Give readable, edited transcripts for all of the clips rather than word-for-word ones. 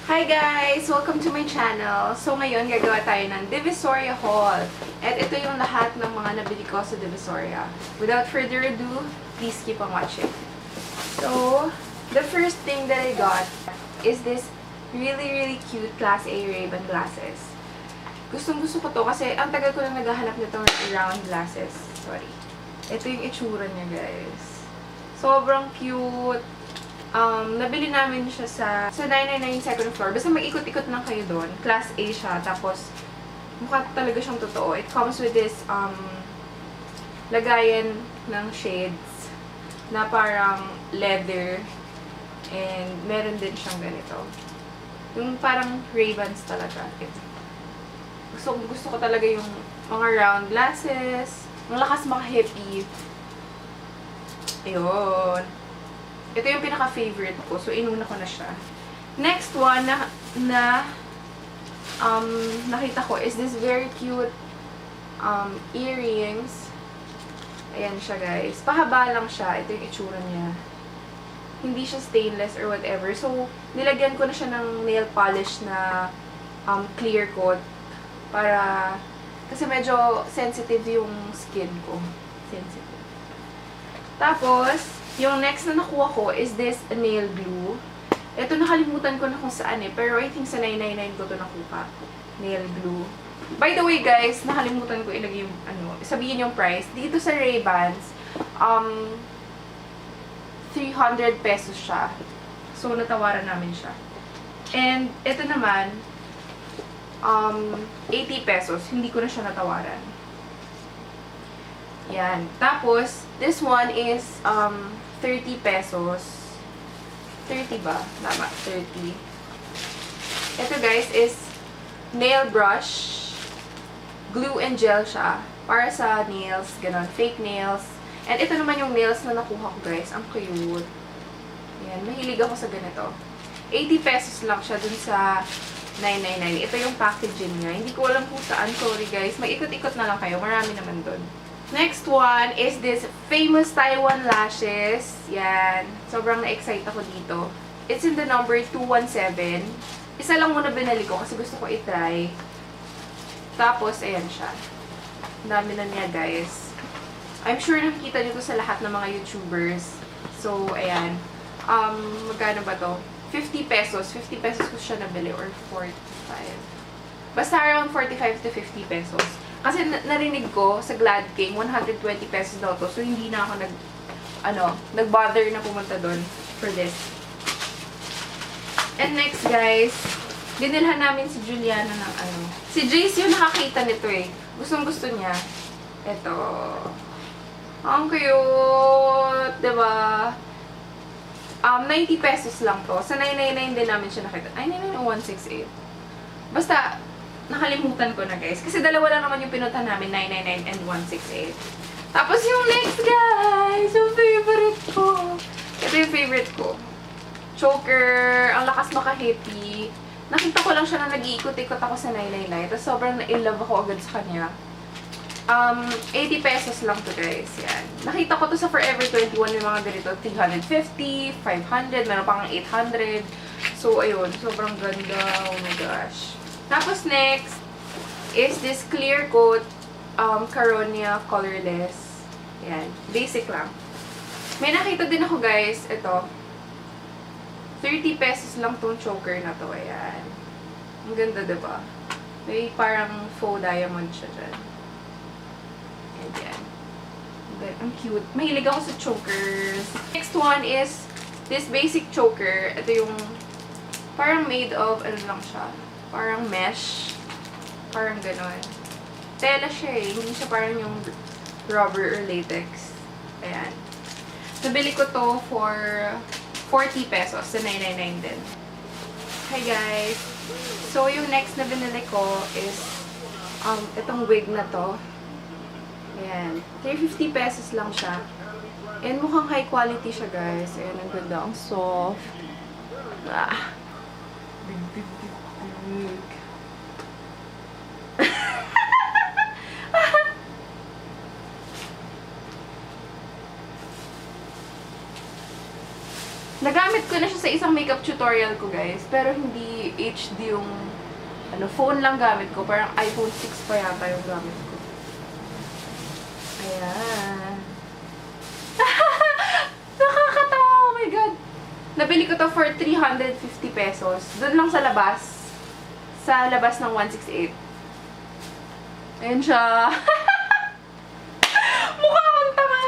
Hi guys! Welcome to my channel. So ngayon, gagawa tayo ng Divisoria haul. At ito yung lahat ng mga nabili ko sa Divisoria. Without further ado, please keep on watching. So, the first thing that I got is this really cute Class A Ray-Ban glasses. Gustong-gusto ko to kasi ang tagal ko lang naghahanap nitong round glasses. Sorry. Ito yung itsura niya, guys. Sobrang cute. Nabili namin siya sa 999 second floor. Basta mag-ikot-ikot lang kayo doon. Class A siya. Tapos, mukha talaga siyang totoo. It comes with this, lagayan ng shades na parang leather. And, meron din siyang ganito. Yung parang Ray-Bans talaga. Gusto ko talaga yung mga round glasses. Ang lakas maka-hippie. Ayun. Ito yung pinaka-favorite ko. So, inuna ko na siya. Next one na nakita ko is this very cute earrings. Ayan siya, guys. Pahaba lang siya. Ito yung itsura niya. Hindi siya stainless or whatever. So, nilagyan ko na siya ng nail polish na clear coat. Para, kasi medyo sensitive yung skin ko. Sensitive. Tapos, yung next na nakuha ko is this nail glue. Ito nakalimutan ko na kung saan pero I think sa 999 ko to nakuha. Nail glue. By the way guys, nakalimutan ko ilagay yung sabihin yung price. Dito sa Ray-Bans, 300 pesos siya. So natawaran namin siya. And ito naman 80 pesos. Hindi ko na siya natawaran. Yan. Tapos this one is 30 pesos. 30 ba? Tama, 30. Ito guys is nail brush. Glue and gel siya. Para sa nails, ganun. Fake nails. And ito naman yung nails na nakuha ko guys. Ang cute. Yan. Mahilig ako sa ganito. 80 pesos lang siya dun sa 999. Ito yung packaging niya. Hindi ko alam kung saan. Sorry guys. Mag-ikot-ikot na lang kayo. Marami naman dun. Next one is this famous Taiwan lashes. Yan. Sobrang na-excite ako dito. It's in the number 217. Isa lang muna binali ko kasi gusto ko i-try. Tapos, ayan siya. Ang dami na niya, guys. I'm sure nakikita nyo to sa lahat ng mga YouTubers. So, ayan. Magkano ba to? 50 pesos. 50 pesos ko siya nabili or 45. Basta around 45 to 50 pesos. Kasi narinig ko sa Glad King, 120 pesos daw to. So, hindi na ako nag-bother na pumunta doon for this. And next, guys, dinilhan namin si Juliana ng Si Jace yung nakakita nito eh. Gustong-gusto niya. Ito. Ang cute! Diba? 90 pesos lang to. Sa 999 din namin siya nakita. Ay, 999 168. Basta, nakalimutan ko na guys. Kasi dalawa lang naman yung pinunta namin, 999 and 168. Tapos yung next guys, yung favorite ko. Ito yung favorite ko. Choker. Ang lakas maka-hippie. Nakita ko lang siya na nag-iikot-ikot ako sa 999. Tapos sobrang na-in-love ako agad sa kanya. 80 pesos lang to guys. Yan. Nakita ko to sa Forever 21 yung mga ganito. 350, 500, meron pang 800. So ayun, sobrang ganda. Oh my gosh. Tapos next is this clear coat Caronia colorless. Yan. Basic lang. May nakita din ako guys. Ito. 30 pesos lang tong choker na to. Ayan. Ang ganda diba? May parang faux diamond siya dyan. And yan. Ang cute. Mahilig ako sa chokers. Next one is this basic choker. Ito yung parang made of, ano lang siya. Parang mesh. Parang ganon. Tela siya eh. Hindi siya parang yung rubber or latex. Ayan. Nabili ko to for 40 pesos sa 999 din. Hi guys! So, yung next na binili ko is itong wig na to. Ayan. 350 pesos lang siya. And mukhang high quality siya guys. Ayan, ang ganda. Ang soft. Ah. Big. Nagamit ko na siya sa isang makeup tutorial ko, guys. Pero hindi HD yung phone lang gamit ko. Parang iPhone 6 pa yata yung gamit ko. Ayan. Nakakatawa! Oh my God! Nabili ko to for 350 pesos. Doon lang sa labas. Sa labas ng 168. Ayan siya. Mukha akong tama.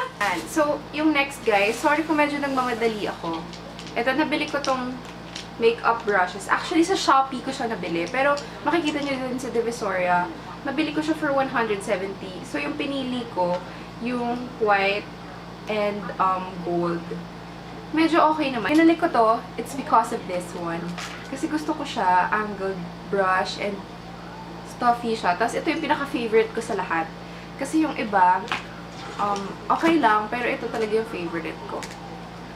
So, yung next, guys. Sorry kung medyo nagmamadali ako. Ito, nabili ko tong makeup brushes. Actually, sa Shopee ko siya nabili. Pero, makikita nyo din sa Divisoria. Nabili ko siya for 170. So, yung pinili ko, yung white and gold. Medyo okay naman. Pinili ko to, it's because of this one. Kasi gusto ko siya, angled brush, and stuffy siya. Tapos, ito yung pinaka-favorite ko sa lahat. Kasi yung iba, okay lang, pero ito talaga yung favorite ko.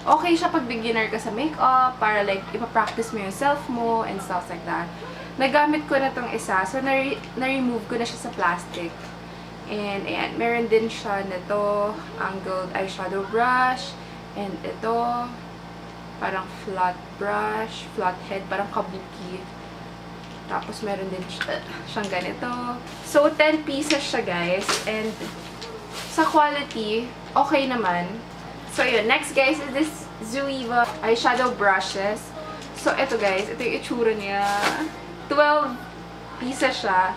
Okay siya pag beginner ka sa makeup, para like, ipapractice mo yung self mo, and stuff like that. Nagamit ko na tong isa, so na-remove ko na siya sa plastic. And, ayan, meron din siya nito, angled eyeshadow brush, and ito, parang flat brush, flat head, parang kabuki. Tapos, meron din siyang ganito. So, 10 pieces siya, guys, and sa quality, okay naman. So, yun. Next, guys, is this Zoeva eyeshadow brushes. So, ito, guys. Ito yung itsura niya. 12 pieces siya.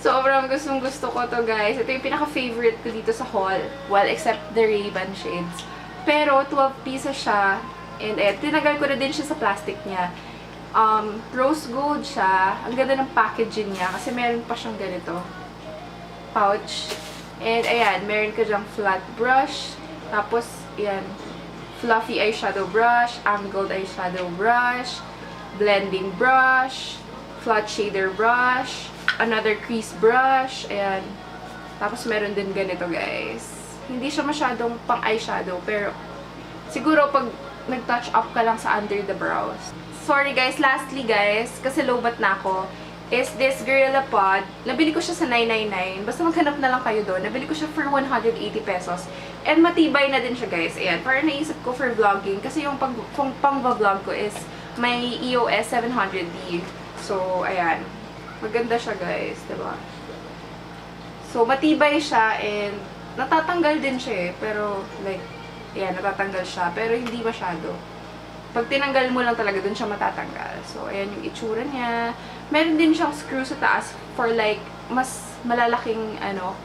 Sobrang gustong-gusto ko to, guys. Ito yung pinaka-favorite ko dito sa haul. Well, except the Ray-Ban shades. Pero, 12 pieces siya. And, tinagal ko na din siya sa plastic niya. Rose gold siya. Ang ganda ng packaging niya. Kasi meron pa siyang ganito. Pouch. And, ayan. Meron ka dyang flat brush. Tapos, ayan, fluffy eyeshadow brush, angled eyeshadow brush, blending brush, flat shader brush, another crease brush, ayan. Tapos, meron din ganito, guys. Hindi siya masyadong pang eyeshadow, pero siguro pag nag-touch up ka lang sa under the brows. Sorry, guys. Lastly, guys, kasi lowbat na ako, is this Gorilla Pod. Nabili ko siya sa 999. Basta maghanap na lang kayo doon. Nabili ko siya for 180 pesos. And matibay na din siya, guys. Ayan, para naisip ko for vlogging. Kasi yung pang-vlog ko is may EOS 700D. So, ayan. Maganda siya, guys. Diba? So, matibay siya and natatanggal din siya eh. Pero, like, ayan, natatanggal siya. Pero hindi masyado. Pag tinanggal mo lang talaga, dun siya matatanggal. So, ayan yung itsura niya. Meron din siyang screw sa taas for like, mas malalaking, ano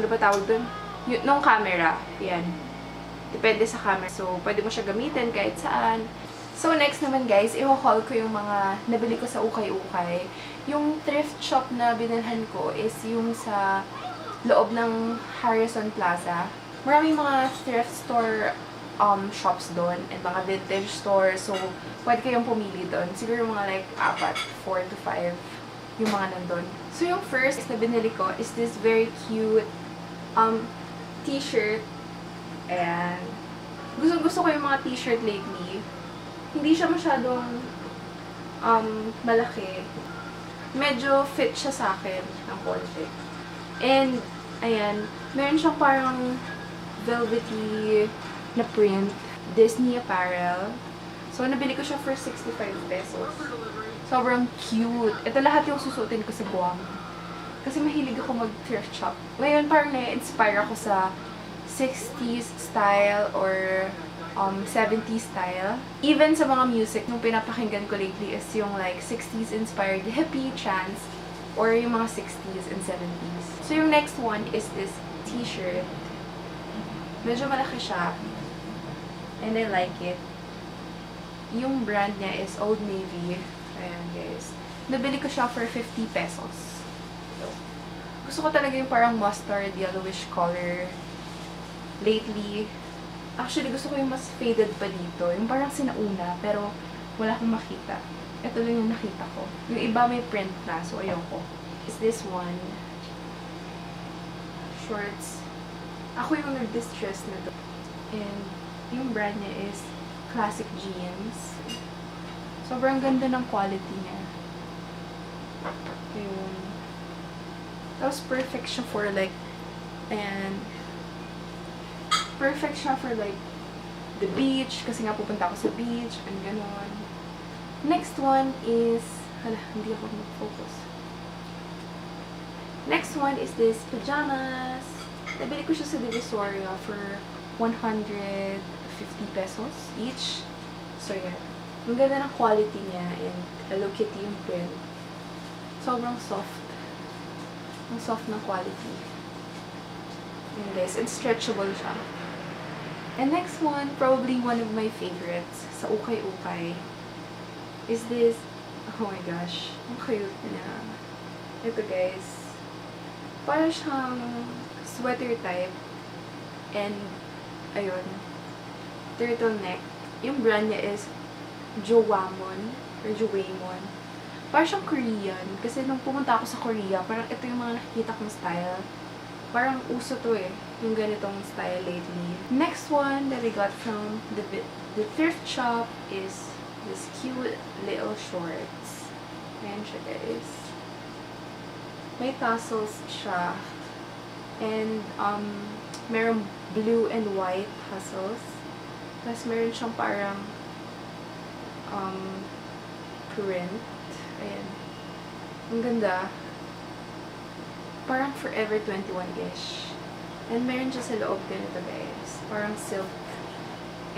ba tawag dun? Nung camera. Yan. Depende sa camera. So, pwede mo siya gamitin kahit saan. So, next naman guys, i-haul ko yung mga nabili ko sa ukay-ukay. Yung thrift shop na binilhan ko is yung sa loob ng Harrison Plaza. Maraming mga thrift store shops doon and mga vintage stores. So, pwede kayong pumili doon. Siguro mga like 4 to 5 yung mga nandun. So, yung first na binili ko is this very cute t-shirt. And gusto ko yung mga t-shirt lately. Hindi siya masyadong malaki. Medyo fit siya sa akin ng konti. And, ayan, meron siyang parang velvety na print, Disney apparel. So, nabili ko siya for 65 pesos. Sobrang cute. Ito lahat yung susutin ko sa Guam. Kasi mahilig ako mag-thrift shop. Ngayon, parang na-inspire ako sa 60s style or 70s style. Even sa mga music, nung pinapakinggan ko lately is yung like 60s inspired hippie chants or yung mga 60s and 70s. So, yung next one is this t-shirt. Medyo malaki siya. And I like it. Yung brand niya is Old Navy. Ayan, guys. Nabili ko siya for 50 pesos. So, gusto ko talaga yung parang mustard, yellowish color. Lately, actually, gusto ko yung mas faded pa dito. Yung parang sinauna, pero wala akong makita. Ito lang yung nakita ko. Yung iba may print na, so ayoko. Is this one. Shorts. Ako yung nag-distress na to. And, yung brand niya is Classic Jeans. Sobrang ganda ng quality niya. Ayun. Tapos perfect siya for like, ayan. Perfect siya for like the beach, kasi nga pupunta ako sa beach, and ganon. Next one is, hala, hindi ako mag-focus. Next one is this pajamas. Nabili ko siya sa Divisoria for 150 pesos each. So, yeah. Ang ganda ng quality niya, and Hello Kitty yung print. Sobrang soft. Ang soft ng quality. And this, and stretchable siya. And next one, probably one of my favorites sa Ukay-Ukay, is this, oh my gosh, ang cute niya. Ito guys, para siyang sweater type, and, ayun, turtleneck. Yung brand niya is Jowamon, or Jowaymon. Para siyang Korean, kasi nung pumunta ako sa Korea, parang ito yung mga nakikita kong style. Parang uso to eh, yung ganitong style lately. Next one that I got from the thrift shop is this cute little shorts. Ayan siya guys. May tassels siya. And, merong blue and white tassels. Tapos meron siyang parang, print. Ayan. Ang ganda. Parang Forever 21-ish. And meron siya sa loob ganito guys. Parang silk.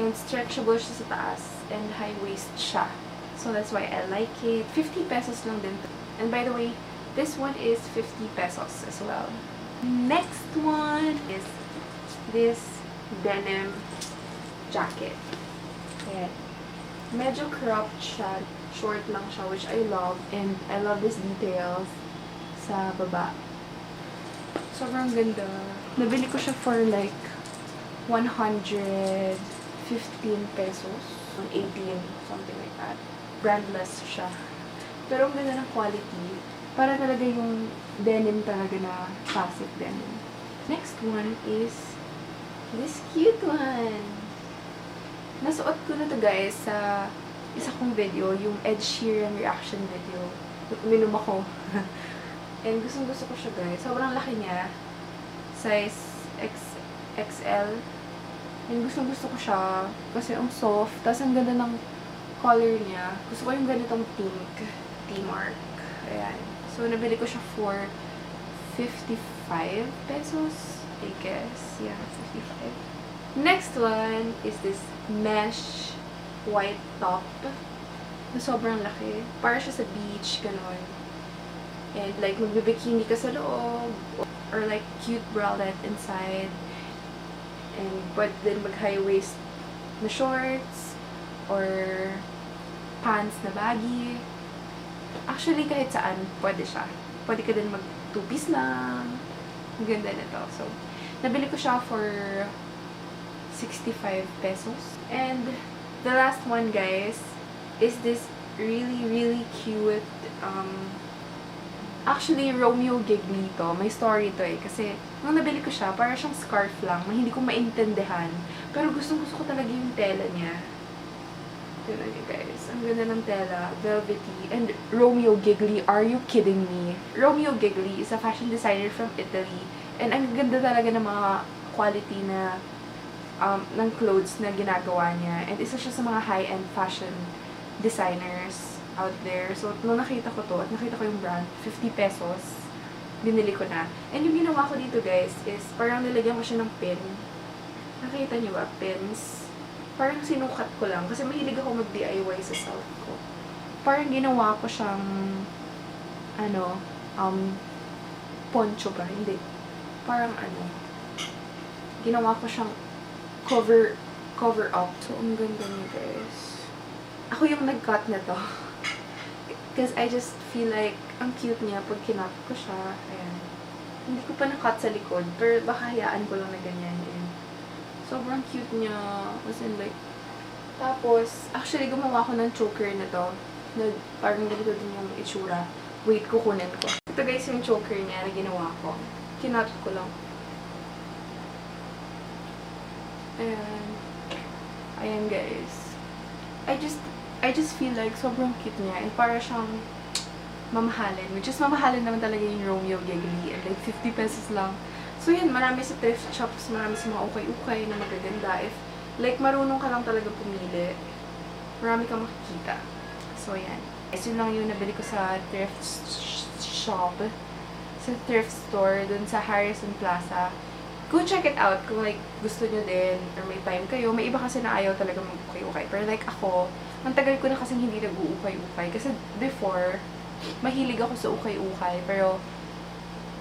And stretchable siya sa taas. And high waist siya. So that's why I like it. 50 pesos lang din. And by the way, this one is 50 pesos as well. Next one is this denim jacket. Ayan. Medyo cropped siya. Short lang siya, which I love. And I love these details sa baba. Sobrang ganda. Nabili ko siya for like 115 pesos. 18, something like that. Brandless siya. Pero ang ganda ng quality. Para talaga yung denim talaga na classic denim. Next one is this cute one. Nasuot ko na to guys sa isa kong video, yung Ed Sheeran reaction video. Uminom ako. And gustong-gusto ko siya guys. Sobrang laki niya. Size XL. And gustong-gusto ko siya. Kasi ang soft. Tapos ang ganda ng color niya. Gusto ko yung ganitong pink. T-mark. Ayan. So, nabili ko siya for 55 pesos. I guess. Yeah, 55. Next one is this mesh white top. Na sobrang laki. Para siya sa beach. Ganon. And like, magbibikini ka sa loob. Or like, cute bralette inside. And pwede din mag-high waist na shorts. Or pants na baggy. Actually, kahit saan, pwede siya. Pwede ka din mag two-piece lang. Ang ganda nito. So, nabili ko siya for 65 pesos. And the last one, guys, is this really, really cute, actually, Romeo Giggly to. May story to eh. Kasi, nung nabili ko siya, para siyang scarf lang. Hindi ko maintindihan. Pero gustong-gusto ko talaga yung tela niya. Tignan niyo guys. Ang ganda ng tela. Velvety. And Romeo Giggly, are you kidding me? Romeo Giggly is a fashion designer from Italy. And ang ganda talaga ng mga quality na ng clothes na ginagawa niya. And isa siya sa mga high-end fashion designers out there. So, nung nakita ko to, at nakita ko yung brand, 50 pesos, binili ko na. And yung ginawa ko dito, guys, is parang nilagyan ko siya ng pin. Nakita niyo ba? Pins. Parang sinukat ko lang. Kasi mahilig ako mag-DIY sa self ko. Parang ginawa ko siyang, poncho ba? Hindi. Parang ginawa ko siyang cover up. So, ang ganda niya, guys. Ako yung nag-cut na to. Because I just feel like, ang cute niya pag kinap ko siya. Ayan. Hindi ko pa na-cut sa likod. Pero baka hayaan ko lang na ganyan. And sobrang cute niya. As in like, tapos, actually, gumawa ko ng choker na to. Na parang ganito din yung itsura. Wait, kukunin ko. Ito guys yung choker niya na ginawa ko. Kinap ko lang. Ayan. Ayan guys. I just feel like sobrang cute niya. And para siyang mamahalin. Which is mamahalin naman talaga yung Romeo Giggly. And like 50 pesos lang. So yun, marami sa thrift shops, marami sa mga ukay-ukay na magaganda. If Like, marunong ka lang talaga pumili. Marami kang makikita. So, yan. Guys, yun lang yung nabili ko sa thrift shop. Sa thrift store, dun sa Harrison Plaza. Go check it out kung like gusto nyo din or may time kayo. May iba kasi na ayaw talaga mag-ukay-ukay. Pero like ako, ang tagal ko na kasing hindi nag-uukay-ukay. Kasi before, mahilig ako sa ukay-ukay. Pero,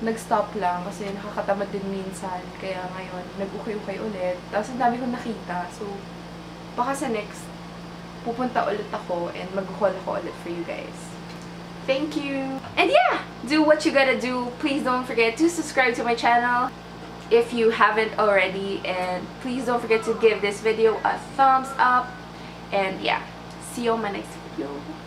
nag-stop lang kasi nakakatamad din minsan. Kaya ngayon, nag-ukay-ukay ulit. Tapos ang dami kong nakita. So, baka sa next, pupunta ulit ako and mag-haul ako ulit for you guys. Thank you! And yeah! Do what you gotta do. Please don't forget to subscribe to my channel if you haven't already. And please don't forget to give this video a thumbs up. And yeah, see you on my next video.